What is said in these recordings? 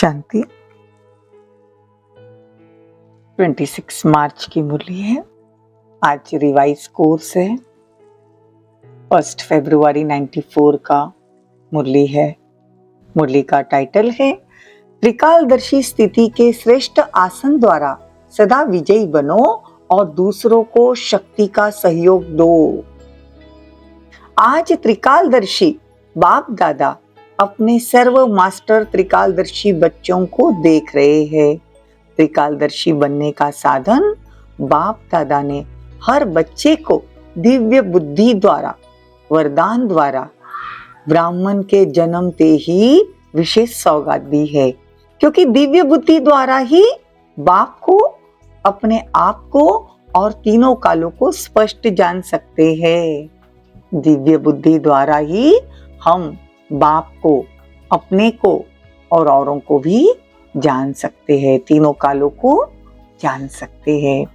शांति। 26 मार्च की मुरली है। आज रिवाइज कोर्स है। 1 फरवरी 94 का मुरली है। मुरली का टाइटल है त्रिकालदर्शी स्थिति के श्रेष्ठ आसन द्वारा सदा विजयी बनो और दूसरों को शक्ति का सहयोग दो। आज त्रिकालदर्शी बाप दादा अपने सर्व मास्टर त्रिकालदर्शी बच्चों को देख रहे हैं। त्रिकालदर्शी बनने का साधन बाप दादा ने हर बच्चे को दिव्य बुद्धि द्वारा, वरदान द्वारा ब्राह्मण के जन्मते ही विशेष सौगात दी है, क्योंकि दिव्य बुद्धि द्वारा ही बाप को, अपने आप को और तीनों कालों को स्पष्ट जान सकते हैं। दिव्य बुद्धि द्वारा ही हम बाप को, अपने को और औरों को भी जान सकते हैं, तीनों कालों को जान सकते हैं।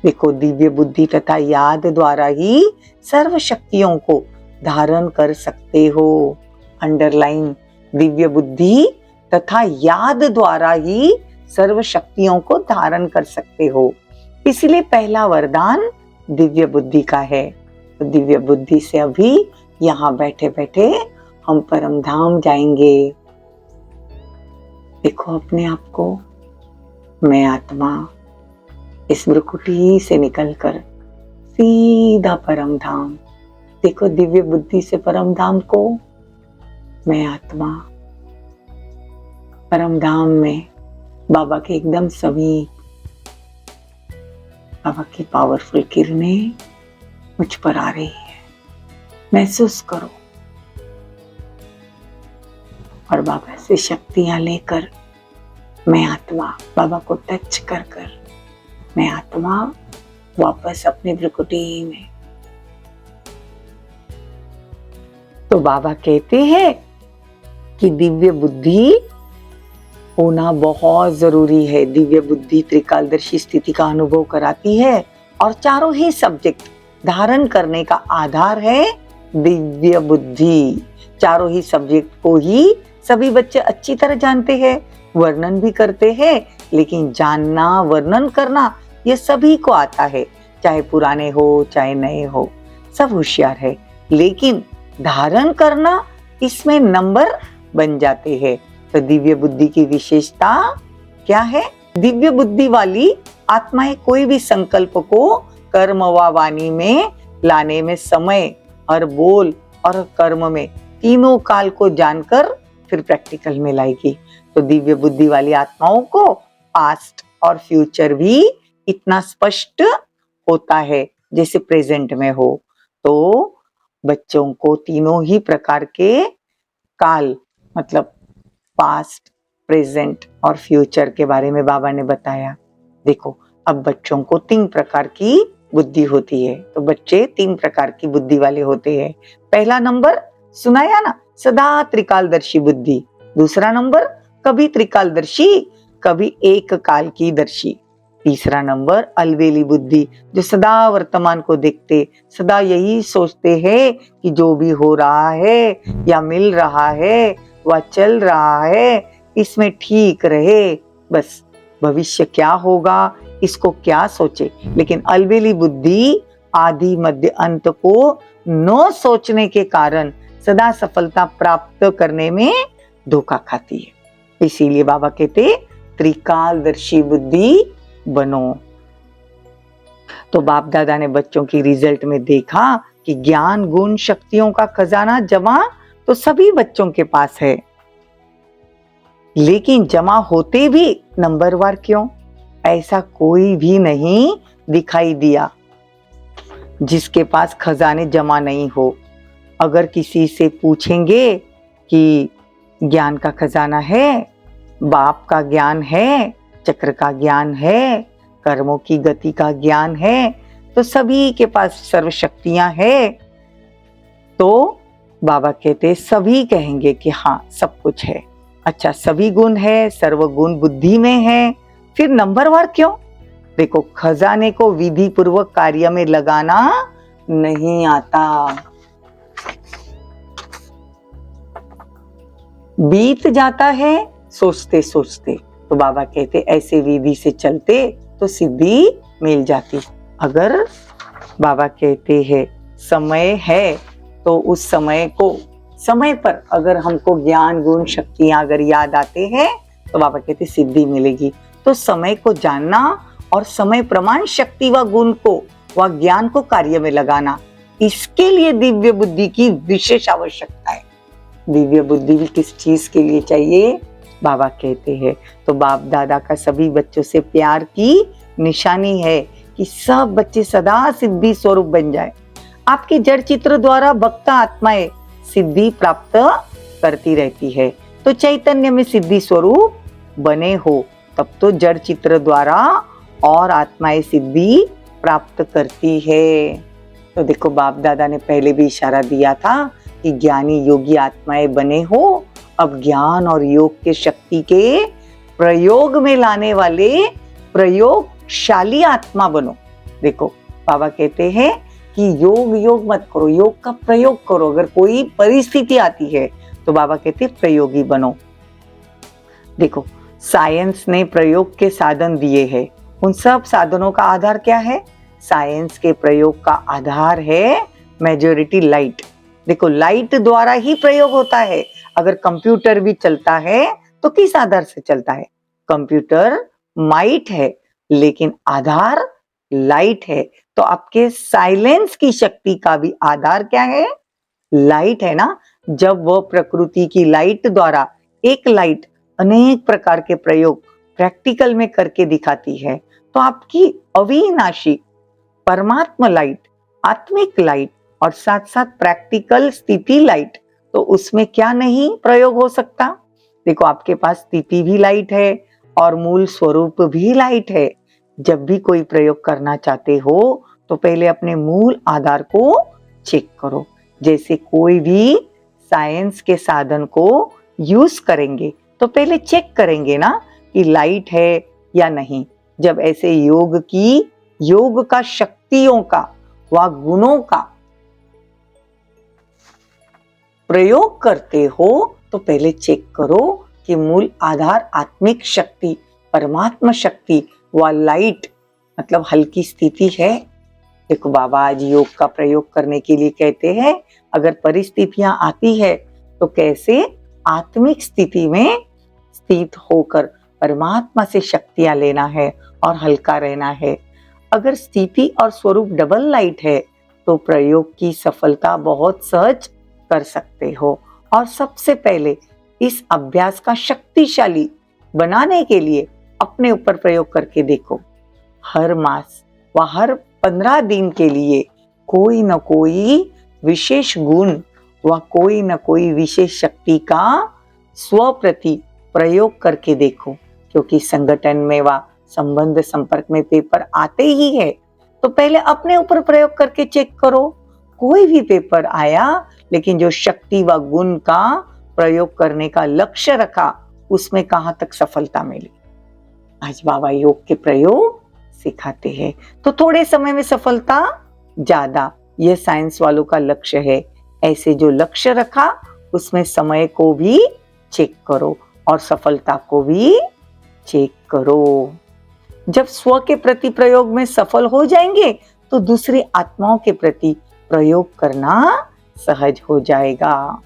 देखो, दिव्य बुद्धि तथा याद द्वारा ही सर्व शक्तियों को धारण कर सकते हो। अंडरलाइन, दिव्य बुद्धि तथा याद द्वारा ही सर्व शक्तियों को धारण कर सकते हो। इसलिए पहला वरदान दिव्य बुद्धि का है। तो दिव्य बुद्धि से अभी यहाँ बैठे बैठे हम परम धाम जाएंगे। देखो अपने आप को, मैं आत्मा इस भ्रुकुटी से निकलकर सीधा परम धाम। देखो दिव्य बुद्धि से परम धाम को, मैं आत्मा परम धाम में बाबा के एकदम समीप, बाबा की पावरफुल किरणें मुझ पर आ रही है। महसूस करो और बाबा से शक्तियां लेकर मैं आत्मा बाबा को टच कर कर मैं आत्मा वापस अपनी भ्रुकुटी में। तो बाबा कहते हैं कि दिव्य बुद्धि होना बहुत जरूरी है। दिव्य बुद्धि त्रिकालदर्शी स्थिति का अनुभव कराती है और चारों ही सब्जेक्ट धारण करने का आधार है दिव्य बुद्धि। चारों ही सब्जेक्ट को ही सभी बच्चे अच्छी तरह जानते हैं, वर्णन भी करते हैं, लेकिन जानना, वर्णन करना ये सभी को आता है, चाहे पुराने हो चाहे नए हो, सब होशियार है। लेकिन धारण करना, इसमें नंबर बन जाते हैं। तो दिव्य बुद्धि की विशेषता क्या है? दिव्य बुद्धि वाली आत्माएं कोई भी संकल्प को कर्म व वाणी में लाने में समय और बोल और कर्म में तीनों काल को जानकर फिर प्रैक्टिकल में लाएगी। तो दिव्य बुद्धि वाली आत्माओं को पास्ट और फ्यूचर भी इतना स्पष्ट होता है जैसे प्रेजेंट में हो। तो बच्चों को तीनों ही प्रकार के काल, मतलब पास्ट, प्रेजेंट और फ्यूचर के बारे में बाबा ने बताया। देखो, अब बच्चों को 3 प्रकार की बुद्धि होती है। तो बच्चे 3 प्रकार की बुद्धि वाले होते हैं। पहला नंबर सुनाया ना, सदा त्रिकालदर्शी बुद्धि। दूसरा नंबर कभी त्रिकालदर्शी, कभी एक काल की दर्शी। तीसरा नंबर अलवेली बुद्धि, जो सदा वर्तमान को देखते, सदा यही सोचते हैं कि जो भी हो रहा है या मिल रहा है व चल रहा है, इसमें ठीक रहे, बस भविष्य क्या होगा इसको क्या सोचे। लेकिन अलवेली बुद्धि आदि मध्य अंत को न सोचने के कारण सदा सफलता प्राप्त करने में धोखा खाती है। इसीलिए बाबा कहते त्रिकालदर्शी बुद्धि बनो। तो बाप दादा ने बच्चों की रिजल्ट में देखा कि ज्ञान, गुण, शक्तियों का खजाना जमा तो सभी बच्चों के पास है, लेकिन जमा होते भी नंबरवार क्यों? ऐसा कोई भी नहीं दिखाई दिया जिसके पास खजाने जमा नहीं हो। अगर किसी से पूछेंगे कि ज्ञान का खजाना है, बाप का ज्ञान है, चक्र का ज्ञान है, कर्मों की गति का ज्ञान है, तो सभी के पास सर्व शक्तियां है। तो बाबा कहते सभी कहेंगे कि हाँ सब कुछ है। अच्छा, सभी गुण है, सर्व गुण बुद्धि में है, फिर नंबरवार क्यों? देखो, खजाने को विधि पूर्वक कार्य में लगाना नहीं आता। बीत जाता है सोचते सोचते। तो बाबा कहते ऐसे विधि से चलते तो सिद्धि मिल जाती। अगर बाबा कहते हैं समय है तो उस समय पर अगर हमको ज्ञान गुण शक्तियां अगर याद आते हैं तो बाबा कहते सिद्धि मिलेगी। तो समय को जानना और समय प्रमाण शक्ति व गुण को व ज्ञान को कार्य में लगाना, इसके लिए दिव्य बुद्धि की विशेष आवश्यकता है। दिव्य बुद्धि भी किस चीज के लिए चाहिए? बाबा कहते हैं तो बाप दादा का सभी बच्चों से प्यार की निशानी है कि सब बच्चे सदा सिद्धि स्वरूप बन जाए। आपके जड़ चित्र द्वारा भक्त आत्माएं सिद्धि प्राप्त करती रहती है। तो चैतन्य में सिद्धि स्वरूप बने हो तब तो जड़ चित्र द्वारा और आत्माएं सिद्धि प्राप्त करती है। तो देखो बाप दादा ने पहले भी इशारा दिया था कि ज्ञानी योगी आत्माएं बने हो। अब ज्ञान और योग के शक्ति के प्रयोग में लाने वाले प्रयोगशाली आत्मा बनो। देखो बाबा कहते हैं कि योग मत करो, योग का प्रयोग करो। अगर कोई परिस्थिति आती है तो बाबा कहते हैं प्रयोगी बनो। देखो साइंस ने प्रयोग के साधन दिए हैं, उन सब साधनों का आधार क्या है? साइंस के प्रयोग का आधार है मेजॉरिटी लाइट। देखो लाइट द्वारा ही प्रयोग होता है। अगर कंप्यूटर भी चलता है तो किस आधार से चलता है? कंप्यूटर माइट है लेकिन आधार लाइट है। तो आपके साइलेंस की शक्ति का भी आधार क्या है? लाइट है ना। जब वह प्रकृति की लाइट द्वारा एक लाइट अनेक प्रकार के प्रयोग प्रैक्टिकल में करके दिखाती है तो आपकी अविनाशी परमात्मा लाइट, आत्मिक लाइट और साथ साथ प्रैक्टिकल स्थिति लाइट, तो उसमें क्या नहीं प्रयोग हो सकता? देखो आपके पास स्थिति भी लाइट है और मूल स्वरूप भी लाइट है। जब भी कोई प्रयोग करना चाहते हो तो पहले अपने मूल आधार को चेक करो। जैसे कोई भी साइंस के साधन को यूज करेंगे तो पहले चेक करेंगे ना कि लाइट है या नहीं। जब ऐसे योग का शक्तियों का व गुणों का प्रयोग करते हो तो पहले चेक करो कि मूल आधार आत्मिक शक्ति, परमात्मा शक्ति व लाइट मतलब हल्की स्थिति है। देखो बाबा आज योग का प्रयोग करने के लिए कहते हैं अगर परिस्थितियां आती है तो कैसे आत्मिक स्थिति में स्थित होकर परमात्मा से शक्तियां लेना है और हल्का रहना है। अगर स्थिति और स्वरूप डबल लाइट है तो प्रयोग की सफलता बहुत सहज कर सकते हो। और सबसे पहले इस अभ्यास का शक्तिशाली बनाने के लिए अपने ऊपर प्रयोग करके देखो। हर मास व हर 15 दिन के लिए कोई न कोई विशेष गुण व कोई न कोई विशेष शक्ति का स्व प्रति प्रयोग करके देखो। क्योंकि संगठन में व संबंध संपर्क में पेपर आते ही है तो पहले अपने ऊपर प्रयोग करके चेक करो। कोई भी पेपर आया लेकिन जो शक्ति व गुण का प्रयोग करने का लक्ष्य रखा उसमें कहां तक सफलता मिली। आज बाबा योग के प्रयोग सिखाते हैं तो थोड़े समय में सफलता ज्यादा, यह साइंस वालों का लक्ष्य है। ऐसे जो लक्ष्य रखा उसमें समय को भी चेक करो और सफलता को भी चेक करो। जब स्व के प्रति प्रयोग में सफल हो जाएंगे तो दूसरी आत्माओं के प्रति प्रयोग करना सहज हो जाएगा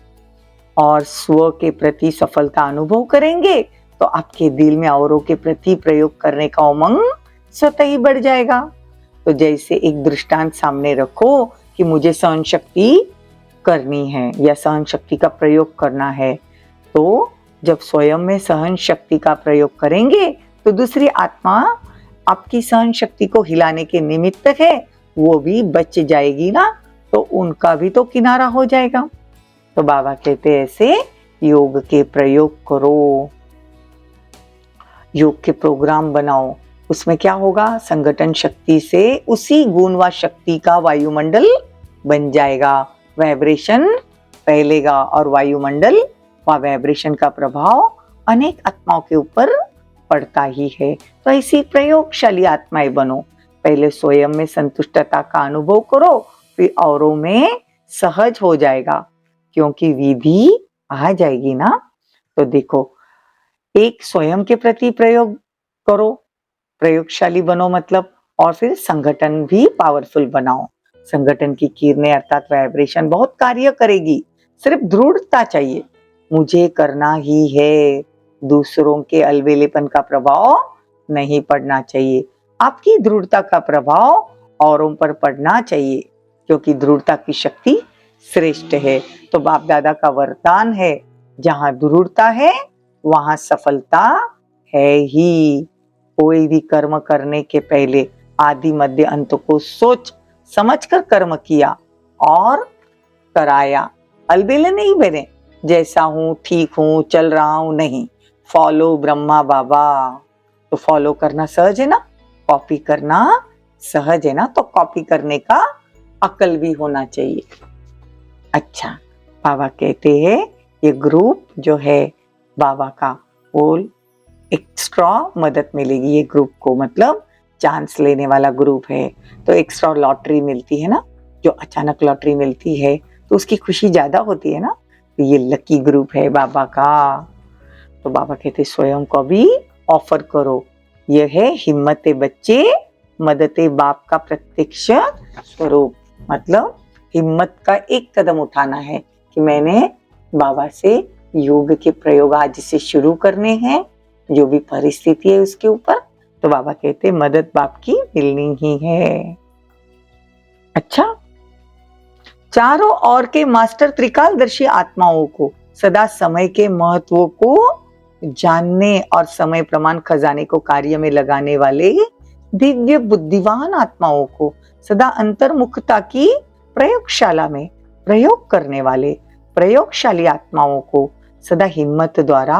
और स्व के प्रति सफलता अनुभव करेंगे तो आपके दिल में औरों के प्रति प्रयोग करने का उमंग स्वतः ही बढ़ जाएगा। तो जैसे एक दृष्टांत सामने रखो कि मुझे सहन शक्ति करनी है या सहन शक्ति का प्रयोग करना है, तो जब स्वयं में सहन शक्ति का प्रयोग करेंगे तो दूसरी आत्मा आपकी सहन शक्ति को हिलाने के निमित्त है वो भी बच जाएगी ना, तो उनका भी तो किनारा हो जाएगा। तो बाबा कहते ऐसे योग के प्रयोग करो, योग के प्रोग्राम बनाओ। उसमें क्या होगा? संगठन शक्ति से उसी गुण व शक्ति का वायुमंडल बन जाएगा, वाइब्रेशन फैलेगा और वायुमंडल व वाइब्रेशन का प्रभाव अनेक आत्माओं के ऊपर पड़ता ही है। तो ऐसी प्रयोगशाली आत्माएं बनो। पहले स्वयं में संतुष्टता का अनुभव करो, फिर औरों में सहज हो जाएगा क्योंकि विधि आ जाएगी ना। तो देखो एक स्वयं के प्रति प्रयोग करो, प्रयोगशाली बनो मतलब, और फिर संगठन भी पावरफुल बनाओ। संगठन की किरणें अर्थात वाइब्रेशन बहुत कार्य करेगी, सिर्फ दृढ़ता चाहिए। मुझे करना ही है, दूसरों के अलबेलेपन का प्रभाव नहीं पड़ना चाहिए। आपकी दृढ़ता का प्रभाव औरों पर पड़ना चाहिए, क्योंकि दृढ़ता की शक्ति श्रेष्ठ है। तो बाप दादा का वरदान है, जहां दृढ़ता है वहां सफलता है ही। कोई भी कर्म करने के पहले आदि मध्य अंत को सोच समझकर कर्म किया और कराया। अलबेले नहीं बने, जैसा हूं ठीक हूं चल रहा हूं, नहीं। फॉलो ब्रह्मा बाबा, तो फॉलो करना सहज है ना, कॉपी करना सहज है ना, तो कॉपी करने का अकल भी होना चाहिए। अच्छा, बाबा कहते हैं ये ग्रुप जो है बाबा का, वो एक्स्ट्रा मदद मिलेगी ये ग्रुप को, मतलब चांस लेने वाला ग्रुप है। तो एक्स्ट्रा लॉटरी मिलती है ना, जो अचानक लॉटरी मिलती है तो उसकी खुशी ज्यादा होती है ना, तो ये लकी ग्रुप है बाबा का। तो बाबा कहते स्वयं को भी ऑफर करो। यह है हिम्मत बच्चे, मदद बाप का प्रत्यक्ष स्वरूप। मतलब हिम्मत का एक कदम उठाना है कि मैंने बाबा से योग के प्रयोग आज से शुरू करने हैं, जो भी परिस्थिति है उसके ऊपर। तो बाबा कहते मदद बाप की मिलनी ही है। अच्छा, चारों ओर के मास्टर त्रिकालदर्शी आत्माओं को सदा समय के महत्व को जानने और समय प्रमाण खजाने को कार्य में लगाने वाले दिव्य बुद्धिवान आत्माओं को सदा अंतर्मुखता की प्रयोगशाला में प्रयोग करने वाले प्रयोगशाली आत्माओं को सदा हिम्मत द्वारा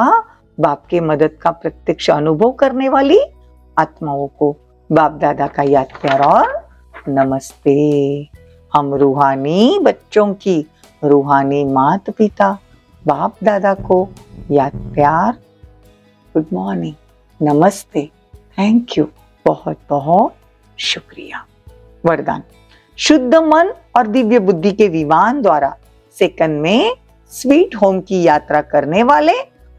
बाप के मदद का प्रत्यक्ष अनुभव करने वाली आत्माओं को बाप दादा का याद प्यार और नमस्ते। हम रूहानी बच्चों की रूहानी माता पिता बाप दादा को याद प्यार, गुड मॉर्निंग, नमस्ते, थैंक यू, बहुत बहुत शुक्रिया। वरदान, शुद्ध मन और दिव्य बुद्धि के विमान द्वारा सेकंड में स्वीट होम की यात्रा करने वाले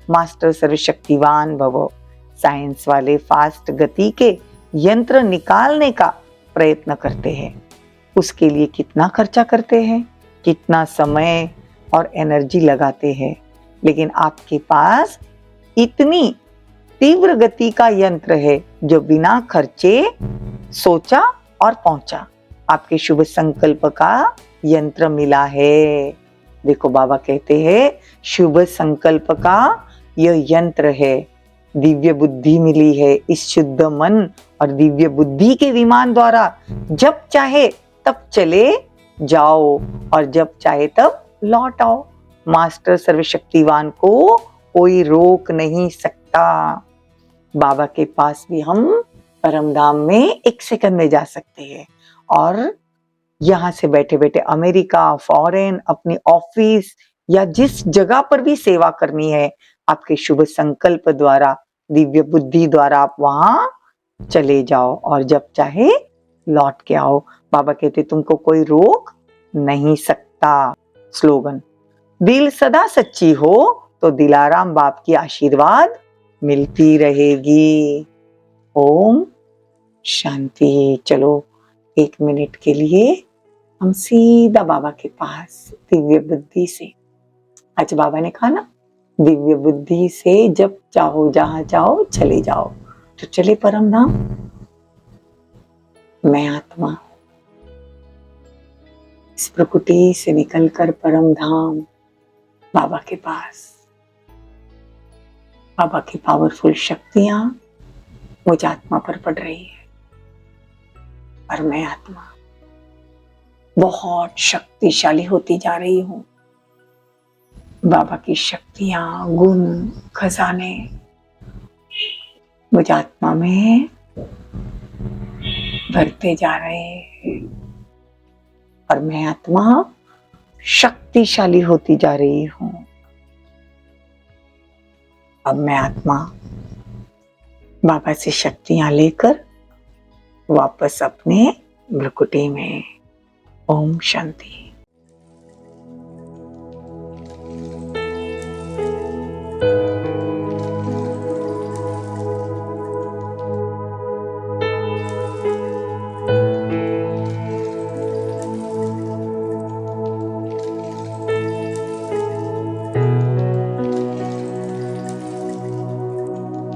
मास्टर सर्वशक्तिवान भवो। साइंस वाले फास्ट गति के यंत्र निकालने का प्रयत्न करते हैं, उसके लिए कितना खर्चा करते हैं, कितना समय और एनर्जी लगाते हैं, लेकिन आपके पास इतनी तीव्र गति का यंत्र है जो बिना खर्चे सोचा और पहुंचा। आपके शुभ संकल्प का यंत्र मिला है। देखो बाबा कहते हैं शुभ संकल्प का यह यंत्र है, दिव्य बुद्धि मिली है। इस शुद्ध मन और दिव्य बुद्धि के विमान द्वारा जब चाहे तब चले जाओ और जब चाहे तब लौट आओ। मास्टर सर्वशक्तिवान को कोई रोक नहीं सकता। बाबा के पास भी हम परमधाम में एक सेकंड में जा सकते हैं, और यहाँ से बैठे बैठे अमेरिका, फॉरेन, अपनी ऑफिस या जिस जगह पर भी सेवा करनी है, आपके शुभ संकल्प द्वारा दिव्य बुद्धि द्वारा आप वहां चले जाओ और जब चाहे लौट के आओ। बाबा कहते तुमको कोई रोक नहीं सकता। स्लोगन, दिल सदा सच्ची हो तो दिलाराम बाप की आशीर्वाद मिलती रहेगी। ओम शांति। चलो 1 मिनट के लिए हम सीधा बाबा के पास दिव्य बुद्धि से, आज बाबा ने कहा ना दिव्य बुद्धि से जब चाहो जहां चाहो चले जाओ, तो चले परम धाम। मैं आत्मा इस प्रकृति से निकलकर परम धाम बाबा के पास, बाबा की पावरफुल शक्तियां मुझ आत्मा पर पड़ रही है, और मैं आत्मा बहुत शक्तिशाली होती जा रही हूं। बाबा की शक्तियां, गुण, खजाने मुझ आत्मा में भरते जा रहे हैं, और मैं आत्मा शक्तिशाली होती जा रही हूं। अब मैं आत्मा बाबा से शक्तियां लेकर वापस अपने भ्रुकुटी में। ओम शांति।